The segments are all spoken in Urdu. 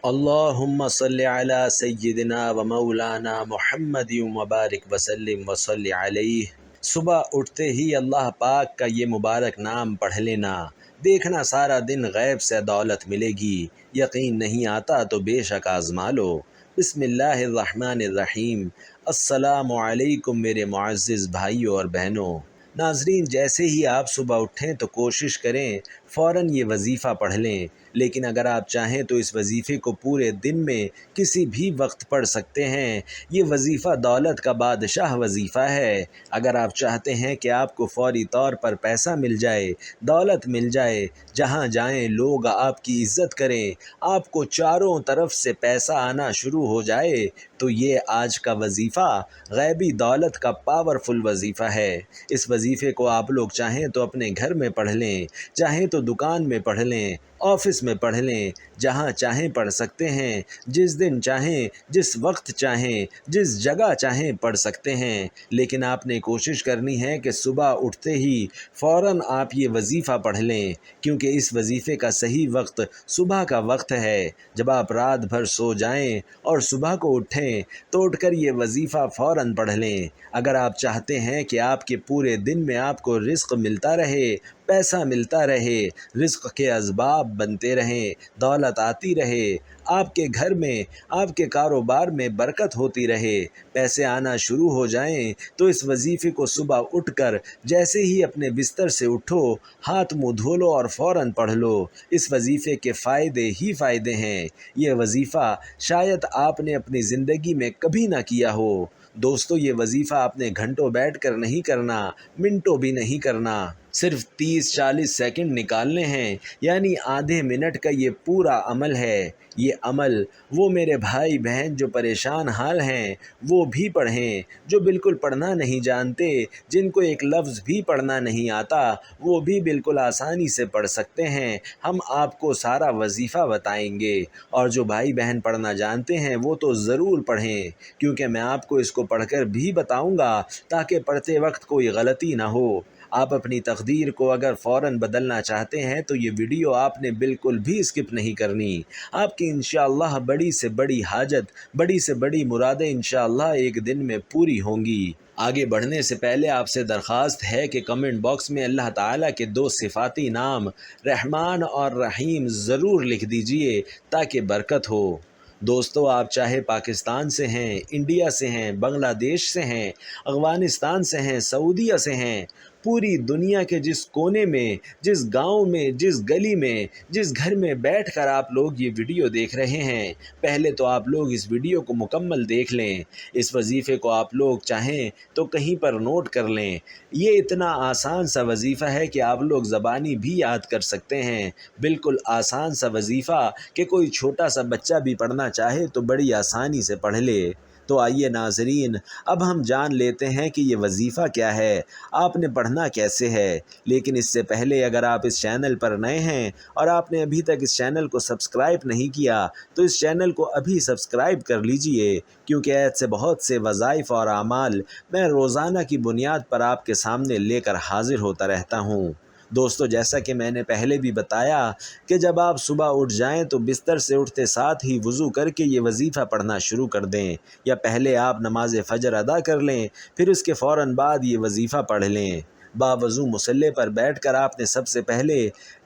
اللہم صلی علی سیدنا و مولانا محمد وبارک وسلم وصلی علیہ۔ صبح اٹھتے ہی اللہ پاک کا یہ مبارک نام پڑھ لینا، دیکھنا سارا دن غیب سے دولت ملے گی، یقین نہیں آتا تو بے شک آزما لو۔ بسم اللہ الرحمن الرحیم۔ السلام علیکم میرے معزز بھائیوں اور بہنوں۔ ناظرین، جیسے ہی آپ صبح اٹھیں تو کوشش کریں فوراً یہ وظیفہ پڑھ لیں، لیکن اگر آپ چاہیں تو اس وظیفے کو پورے دن میں کسی بھی وقت پڑھ سکتے ہیں۔ یہ وظیفہ دولت کا بادشاہ وظیفہ ہے۔ اگر آپ چاہتے ہیں کہ آپ کو فوری طور پر پیسہ مل جائے، دولت مل جائے، جہاں جائیں لوگ آپ کی عزت کریں، آپ کو چاروں طرف سے پیسہ آنا شروع ہو جائے، تو یہ آج کا وظیفہ غیبی دولت کا پاورفل وظیفہ ہے۔ اس وظیفے کو آپ لوگ چاہیں تو اپنے گھر میں پڑھ لیں، چاہیں تو دکان میں پڑھ لیں، آفس میں پڑھ لیں، جہاں چاہیں پڑھ سکتے ہیں، جس دن چاہیں، جس وقت چاہیں، جس جگہ چاہیں پڑھ سکتے ہیں۔ لیکن آپ نے کوشش کرنی ہے کہ صبح اٹھتے ہی فوراً آپ یہ وظیفہ پڑھ لیں، کیونکہ اس وظیفے کا صحیح وقت صبح کا وقت ہے۔ جب آپ رات بھر سو جائیں اور صبح کو اٹھیں تو اٹھ کر یہ وظیفہ فوراً پڑھ لیں۔ اگر آپ چاہتے ہیں کہ آپ کے پورے دن میں آپ کو رزق ملتا رہے، پیسہ ملتا رہے، رزق کے اسباب بنتے رہیں، دولت آتی رہے، آپ کے گھر میں، آپ کے کاروبار میں برکت ہوتی رہے، پیسے آنا شروع ہو جائیں، تو اس وظیفے کو صبح اٹھ کر جیسے ہی اپنے بستر سے اٹھو، ہاتھ منہ دھو لو اور فوراً پڑھ لو۔ اس وظیفے کے فائدے ہی فائدے ہیں۔ یہ وظیفہ شاید آپ نے اپنی زندگی میں کبھی نہ کیا ہو۔ دوستو، یہ وظیفہ آپ نے گھنٹوں بیٹھ کر نہیں کرنا، منٹوں بھی نہیں کرنا، صرف 30-40 سیکنڈ نکالنے ہیں، یعنی آدھے منٹ کا یہ پورا عمل ہے۔ یہ عمل وہ میرے بھائی بہن جو پریشان حال ہیں وہ بھی پڑھیں، جو بالکل پڑھنا نہیں جانتے، جن کو ایک لفظ بھی پڑھنا نہیں آتا، وہ بھی بالکل آسانی سے پڑھ سکتے ہیں۔ ہم آپ کو سارا وظیفہ بتائیں گے، اور جو بھائی بہن پڑھنا جانتے ہیں وہ تو ضرور پڑھیں، کیونکہ میں آپ کو اس کو پڑھ کر بھی بتاؤں گا تاکہ پڑھتے وقت کوئی غلطی نہ ہو۔ آپ اپنی تقدیر کو اگر فوراً بدلنا چاہتے ہیں تو یہ ویڈیو آپ نے بالکل بھی اسکپ نہیں کرنی۔ آپ کی انشاءاللہ بڑی سے بڑی حاجت، بڑی سے بڑی مرادیں انشاءاللہ ایک دن میں پوری ہوں گی۔ آگے بڑھنے سے پہلے آپ سے درخواست ہے کہ کمنٹ باکس میں اللہ تعالیٰ کے 2 صفاتی نام رحمان اور رحیم ضرور لکھ دیجئے تاکہ برکت ہو۔ دوستو، آپ چاہے پاکستان سے ہیں، انڈیا سے ہیں، بنگلہ دیش سے ہیں، افغانستان سے ہیں، سعودیہ سے ہیں، پوری دنیا کے جس کونے میں، جس گاؤں میں، جس گلی میں، جس گھر میں بیٹھ کر آپ لوگ یہ ویڈیو دیکھ رہے ہیں، پہلے تو آپ لوگ اس ویڈیو کو مکمل دیکھ لیں۔ اس وظیفے کو آپ لوگ چاہیں تو کہیں پر نوٹ کر لیں۔ یہ اتنا آسان سا وظیفہ ہے کہ آپ لوگ زبانی بھی یاد کر سکتے ہیں۔ بالکل آسان سا وظیفہ کہ کوئی چھوٹا سا بچہ بھی پڑھنا چاہے تو بڑی آسانی سے پڑھ لے۔ تو آئیے ناظرین، اب ہم جان لیتے ہیں کہ یہ وظیفہ کیا ہے، آپ نے پڑھنا کیسے ہے۔ لیکن اس سے پہلے اگر آپ اس چینل پر نئے ہیں اور آپ نے ابھی تک اس چینل کو سبسکرائب نہیں کیا تو اس چینل کو ابھی سبسکرائب کر لیجئے، کیونکہ ایسے بہت سے وظائف اور اعمال میں روزانہ کی بنیاد پر آپ کے سامنے لے کر حاضر ہوتا رہتا ہوں۔ دوستو، جیسا کہ میں نے پہلے بھی بتایا کہ جب آپ صبح اٹھ جائیں تو بستر سے اٹھتے ساتھ ہی وضو کر کے یہ وظیفہ پڑھنا شروع کر دیں، یا پہلے آپ نماز فجر ادا کر لیں، پھر اس کے فوراً بعد یہ وظیفہ پڑھ لیں۔ باوضو مصلی پر بیٹھ کر آپ نے سب سے پہلے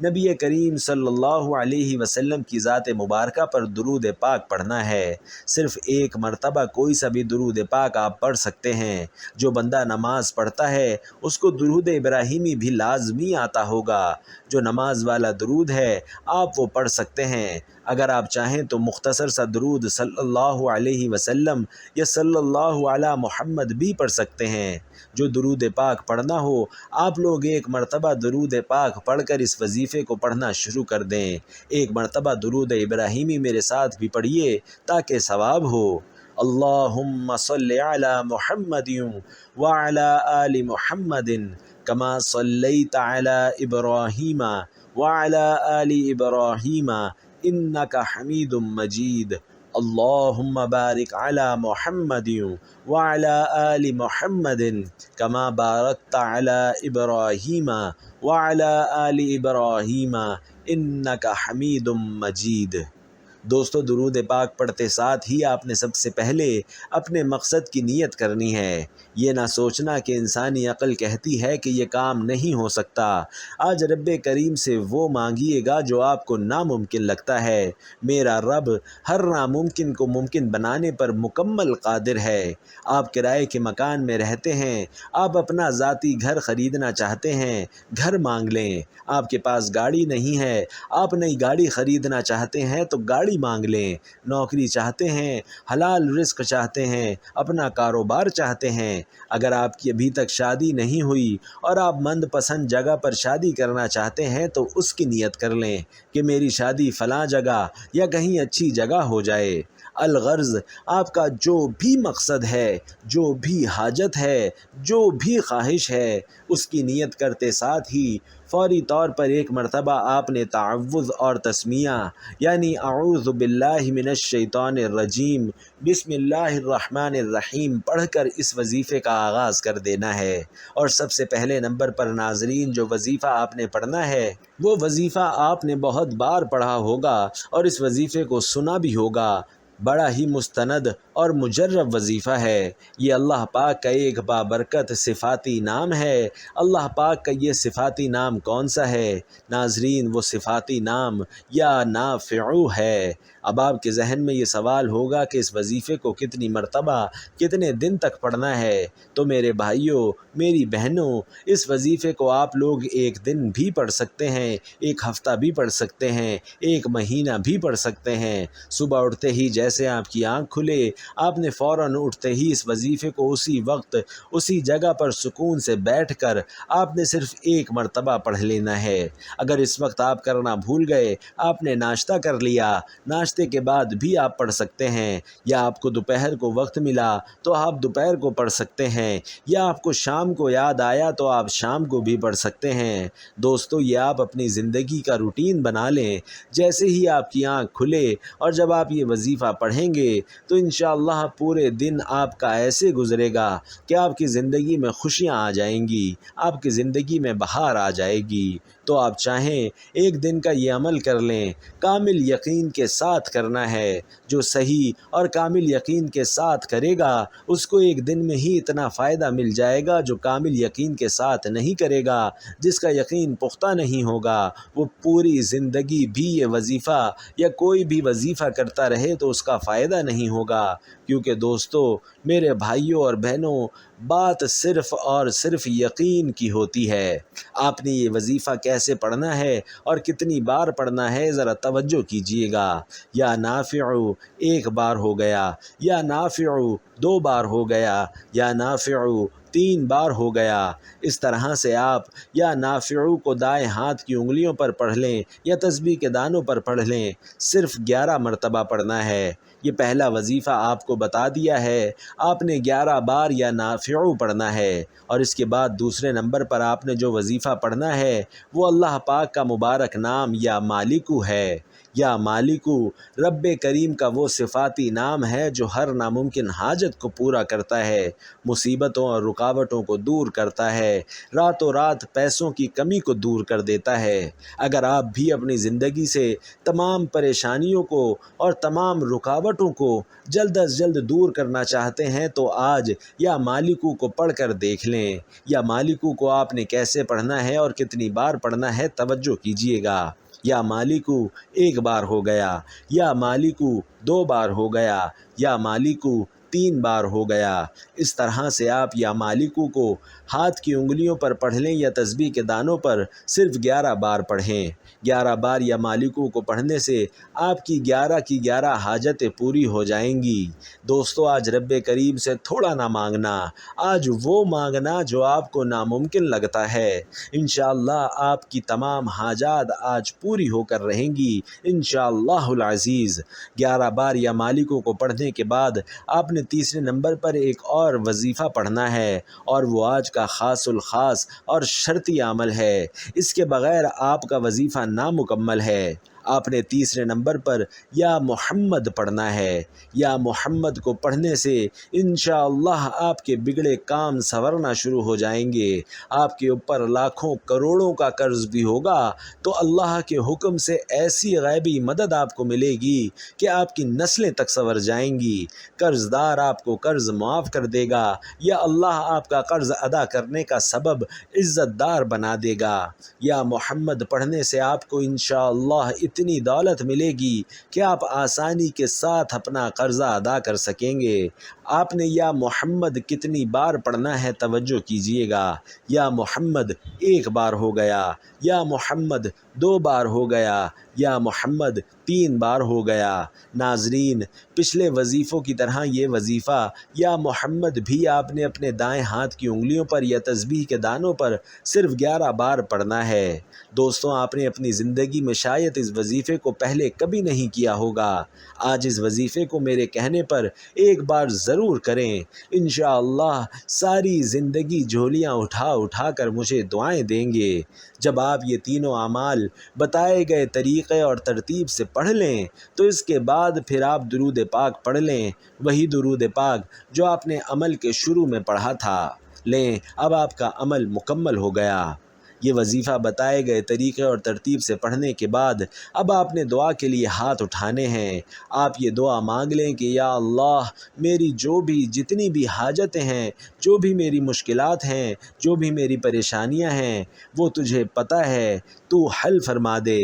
نبی کریم صلی اللہ علیہ وسلم کی ذات مبارکہ پر درود پاک پڑھنا ہے۔ صرف ایک مرتبہ کوئی سا بھی درود پاک آپ پڑھ سکتے ہیں۔ جو بندہ نماز پڑھتا ہے اس کو درود ابراہیمی بھی لازمی آتا ہوگا۔ جو نماز والا درود ہے آپ وہ پڑھ سکتے ہیں۔ اگر آپ چاہیں تو مختصر سا درود صلی اللہ علیہ وسلم یا صلی اللہ علی محمد بھی پڑھ سکتے ہیں۔ جو درود پاک پڑھنا ہو آپ لوگ ایک مرتبہ درود پاک پڑھ کر اس وظیفے کو پڑھنا شروع کر دیں۔ ایک مرتبہ درود ابراہیمی میرے ساتھ بھی پڑھیے تاکہ ثواب ہو۔ اللہم صلی علی محمد وعلی آل محمد کما صلیت علی ابراہیم وعلی آل ابراہیم انک حمید مجید۔ اللہم بارک علی محمد وعلی آل محمد کما بارکت علی ابراہیم وعلی آل ابراہیم انک حمید مجید۔ دوستو درود پاک پڑھتے ساتھ ہی آپ نے سب سے پہلے اپنے مقصد کی نیت کرنی ہے۔ یہ نہ سوچنا کہ انسانی عقل کہتی ہے کہ یہ کام نہیں ہو سکتا۔ آج رب کریم سے وہ مانگیے گا جو آپ کو ناممکن لگتا ہے۔ میرا رب ہر ناممکن کو ممکن بنانے پر مکمل قادر ہے۔ آپ کرائے کے مکان میں رہتے ہیں، آپ اپنا ذاتی گھر خریدنا چاہتے ہیں، گھر مانگ لیں۔ آپ کے پاس گاڑی نہیں ہے، آپ نئی گاڑی خریدنا چاہتے ہیں تو گاڑی مانگ لیں۔ نوکری چاہتے ہیں، حلال رزق چاہتے ہیں، اپنا کاروبار چاہتے ہیں۔ اگر آپ کی ابھی تک شادی نہیں ہوئی اور آپ من پسند جگہ پر شادی کرنا چاہتے ہیں تو اس کی نیت کر لیں کہ میری شادی فلاں جگہ یا کہیں اچھی جگہ ہو جائے۔ الغرض آپ کا جو بھی مقصد ہے، جو بھی حاجت ہے، جو بھی خواہش ہے، اس کی نیت کرتے ساتھ ہی فوری طور پر ایک مرتبہ آپ نے تعوذ اور تسمیہ یعنی اعوذ باللہ من الشیطان الرجیم بسم اللہ الرحمن الرحیم پڑھ کر اس وظیفے کا آغاز کر دینا ہے۔ اور سب سے پہلے نمبر پر ناظرین جو وظیفہ آپ نے پڑھنا ہے وہ وظیفہ آپ نے بہت بار پڑھا ہوگا اور اس وظیفے کو سنا بھی ہوگا۔ بڑا ہی مستند اور مجرب وظیفہ ہے۔ یہ اللہ پاک کا ایک بابرکت صفاتی نام ہے۔ اللہ پاک کا یہ صفاتی نام کون سا ہے؟ ناظرین وہ صفاتی نام یا نافع ہے۔ اب آپ کے ذہن میں یہ سوال ہوگا کہ اس وظیفے کو کتنی مرتبہ کتنے دن تک پڑھنا ہے؟ تو میرے بھائیوں میری بہنوں اس وظیفے کو آپ لوگ ایک دن بھی پڑھ سکتے ہیں، ایک ہفتہ بھی پڑھ سکتے ہیں، ایک مہینہ بھی پڑھ سکتے ہیں۔ صبح اٹھتے ہی جیسے آپ کی آنکھ کھلے آپ نے فوراً اٹھتے ہی اس وظیفے کو اسی وقت اسی جگہ پر سکون سے بیٹھ کر آپ نے صرف ایک مرتبہ پڑھ لینا ہے۔ اگر اس وقت آپ کرنا بھول گئے، آپ نے ناشتہ کر لیا، ناشتے کے بعد بھی آپ پڑھ سکتے ہیں، یا آپ کو دوپہر کو وقت ملا تو آپ دوپہر کو پڑھ سکتے ہیں، یا آپ کو شام کو یاد آیا تو آپ شام کو بھی پڑھ سکتے ہیں۔ دوستو یہ آپ اپنی زندگی کا روٹین بنا لیں۔ جیسے ہی آپ کی آنکھ کھلے اور جب آپ یہ وظیفہ پڑھیں گے تو انشاءاللہ پورے دن آپ کا ایسے گزرے گا کہ آپ کی زندگی میں خوشیاں آ جائیں گی، آپ کی زندگی میں بہار آ جائے گی۔ تو آپ چاہیں ایک دن کا یہ عمل کر لیں، کامل یقین کے ساتھ کرنا ہے۔ جو صحیح اور کامل یقین کے ساتھ کرے گا اس کو ایک دن میں ہی اتنا فائدہ مل جائے گا جو کامل یقین کے ساتھ نہیں کرے گا، جس کا یقین پختہ نہیں ہوگا، وہ پوری زندگی بھی یہ وظیفہ یا کوئی بھی وظیفہ کرتا رہے تو اس کا فائدہ نہیں ہوگا۔ کیونکہ دوستو میرے بھائیوں اور بہنوں بات صرف اور صرف یقین کی ہوتی ہے۔ آپ نے یہ وظیفہ کیسے پڑھنا ہے اور کتنی بار پڑھنا ہے ذرا توجہ کیجیے گا۔ یا نافع ایک بار ہو گیا، یا نافع 2 بار ہو گیا، یا نافع 3 بار ہو گیا۔ اس طرح سے آپ یا نافع کو دائیں ہاتھ کی انگلیوں پر پڑھ لیں یا تسبیح کے دانوں پر پڑھ لیں، صرف 11 مرتبہ پڑھنا ہے۔ یہ پہلا وظیفہ آپ کو بتا دیا ہے، آپ نے 11 بار یا نافع پڑھنا ہے۔ اور اس کے بعد دوسرے نمبر پر آپ نے جو وظیفہ پڑھنا ہے وہ اللہ پاک کا مبارک نام یا مالکو ہے۔ یا مالکو رب کریم کا وہ صفاتی نام ہے جو ہر ناممکن حاجت کو پورا کرتا ہے، مصیبتوں اور رکاوٹوں کو دور کرتا ہے، راتوں رات پیسوں کی کمی کو دور کر دیتا ہے۔ اگر آپ بھی اپنی زندگی سے تمام پریشانیوں کو اور تمام رکاوٹوں کو جلد از جلد دور کرنا چاہتے ہیں تو آج یا مالکو کو پڑھ کر دیکھ لیں۔ یا مالکو کو آپ نے کیسے پڑھنا ہے اور کتنی بار پڑھنا ہے توجہ کیجیے گا۔ یا مالکو 1 بار ہو گیا، یا مالکو 2 بار ہو گیا، یا مالکو 3 بار ہو گیا۔ اس طرح سے آپ یا مالکو کو ہاتھ کی انگلیوں پر پڑھ لیں یا تسبیح کے دانوں پر صرف 11 بار پڑھیں۔ 11 بار یا مالکو کو پڑھنے سے آپ کی 11 کی 11 حاجتیں پوری ہو جائیں گی۔ دوستو آج رب کریم سے تھوڑا نہ مانگنا، آج وہ مانگنا جو آپ کو ناممکن لگتا ہے۔ انشاءاللہ آپ کی تمام حاجات آج پوری ہو کر رہیں گی انشاءاللہ العزیز۔ 11 بار یا مالکو کو پڑھنے کے بعد آپ نے تیسرے نمبر پر ایک اور وظیفہ پڑھنا ہے، اور وہ آج کا خاص الخاص اور شرطی عمل ہے۔ اس کے بغیر آپ کا وظیفہ نامکمل ہے۔ آپ نے تیسرے نمبر پر یا محمد پڑھنا ہے۔ یا محمد کو پڑھنے سے انشاءاللہ آپ کے بگڑے کام سنورنا شروع ہو جائیں گے۔ آپ کے اوپر لاکھوں کروڑوں کا قرض بھی ہوگا تو اللہ کے حکم سے ایسی غیبی مدد آپ کو ملے گی کہ آپ کی نسلیں تک سنور جائیں گی۔ قرض دار آپ کو قرض معاف کر دے گا یا اللہ آپ کا قرض ادا کرنے کا سبب عزت دار بنا دے گا۔ یا محمد پڑھنے سے آپ کو انشاءاللہ اتنی دولت ملے گی کہ آپ آسانی کے ساتھ اپنا قرضہ ادا کر سکیں گے۔ آپ نے یا محمد کتنی بار پڑھنا ہے توجہ کیجئے گا۔ یا محمد ایک بار ہو گیا، یا محمد 2 بار ہو گیا، یا محمد 3 بار ہو گیا۔ ناظرین، پچھلے وظیفوں کی طرح یہ وظیفہ یا محمد بھی آپ نے اپنے دائیں ہاتھ کی انگلیوں پر یا تسبیح کے دانوں پر صرف 11 بار پڑھنا ہے۔ دوستوں، آپ نے اپنی زندگی میں شاید اس وظیفے کو پہلے کبھی نہیں کیا ہوگا۔ آج اس وظیفے کو میرے کہنے پر ایک بار ضرور کریں۔ انشاءاللہ ساری زندگی جھولیاں اٹھا اٹھا کر مجھے دعائیں دیں گے۔ جب آپ یہ تینوں اعمال بتائے گئے طریقے اور ترتیب سے پڑھ لیں تو اس کے بعد پھر آپ درود پاک پڑھ لیں، وہی درود پاک جو آپ نے عمل کے شروع میں پڑھا تھا۔ لیں، اب آپ کا عمل مکمل ہو گیا۔ یہ وظیفہ بتائے گئے طریقے اور ترتیب سے پڑھنے کے بعد اب آپ نے دعا کے لیے ہاتھ اٹھانے ہیں۔ آپ یہ دعا مانگ لیں کہ یا اللہ، میری جو بھی جتنی بھی حاجتیں ہیں، جو بھی میری مشکلات ہیں، جو بھی میری پریشانیاں ہیں، وہ تجھے پتہ ہے، تو حل فرما دے۔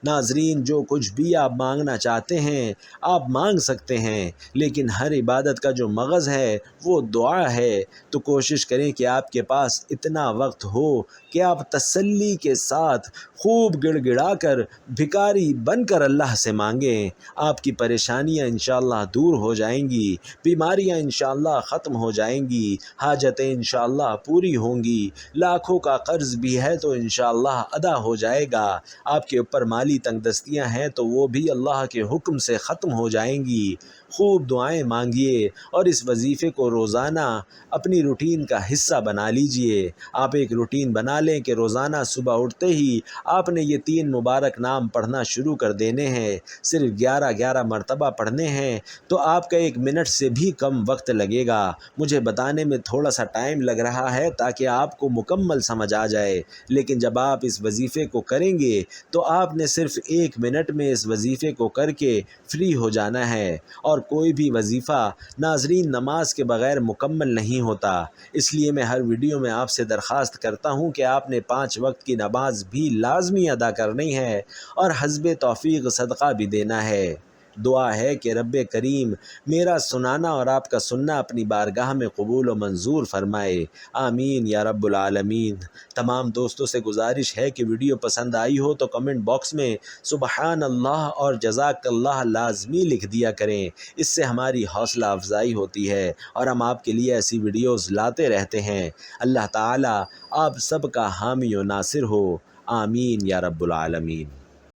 ناظرین، جو کچھ بھی آپ مانگنا چاہتے ہیں آپ مانگ سکتے ہیں، لیکن ہر عبادت کا جو مغز ہے وہ دعا ہے، تو کوشش کریں کہ آپ کے پاس اتنا وقت ہو کہ آپ تسلی کے ساتھ خوب گڑ گڑا کر بھکاری بن کر اللہ سے مانگیں۔ آپ کی پریشانیاں انشاءاللہ دور ہو جائیں گی، بیماریاں انشاءاللہ ختم ہو جائیں گی، حاجتیں انشاءاللہ پوری ہوں گی، لاکھوں کا قرض بھی ہے تو انشاءاللہ ادا ہو جائے گا۔ آپ کے اوپر مالی تنگ دستیاں ہیں تو وہ بھی اللہ کے حکم سے ختم ہو جائیں گی۔ خوب دعائیں مانگیے اور اس وظیفے کو روزانہ اپنی روٹین کا حصہ بنا لیجئے۔ آپ ایک روٹین بنا لیں کہ روزانہ صبح اٹھتے ہی آپ نے یہ 3 مبارک نام پڑھنا شروع کر دینے ہیں۔ صرف 11 مرتبہ پڑھنے ہیں تو آپ کا 1 منٹ سے بھی کم وقت لگے گا۔ مجھے بتانے میں تھوڑا سا ٹائم لگ رہا ہے تاکہ آپ کو مکمل سمجھ آ جائے، لیکن جب آپ اس وظیفے کو کریں گے تو آپ نے صرف 1 منٹ میں اس وظیفے کو کر کے فری ہو جانا ہے۔ اور کوئی بھی وظیفہ ناظرین نماز کے بغیر مکمل نہیں ہوتا، اس لیے میں ہر ویڈیو میں آپ سے درخواست کرتا ہوں کہ آپ نے 5 وقت کی نماز بھی لازمی ادا کرنی ہے اور حسب توفیق صدقہ بھی دینا ہے۔ دعا ہے کہ رب کریم میرا سنانا اور آپ کا سننا اپنی بارگاہ میں قبول و منظور فرمائے، آمین یا رب العالمین۔ تمام دوستوں سے گزارش ہے کہ ویڈیو پسند آئی ہو تو کمنٹ باکس میں سبحان اللہ اور جزاک اللہ لازمی لکھ دیا کریں، اس سے ہماری حوصلہ افزائی ہوتی ہے اور ہم آپ کے لیے ایسی ویڈیوز لاتے رہتے ہیں۔ اللہ تعالیٰ آپ سب کا حامی و ناصر ہو، آمین یا رب العالمین۔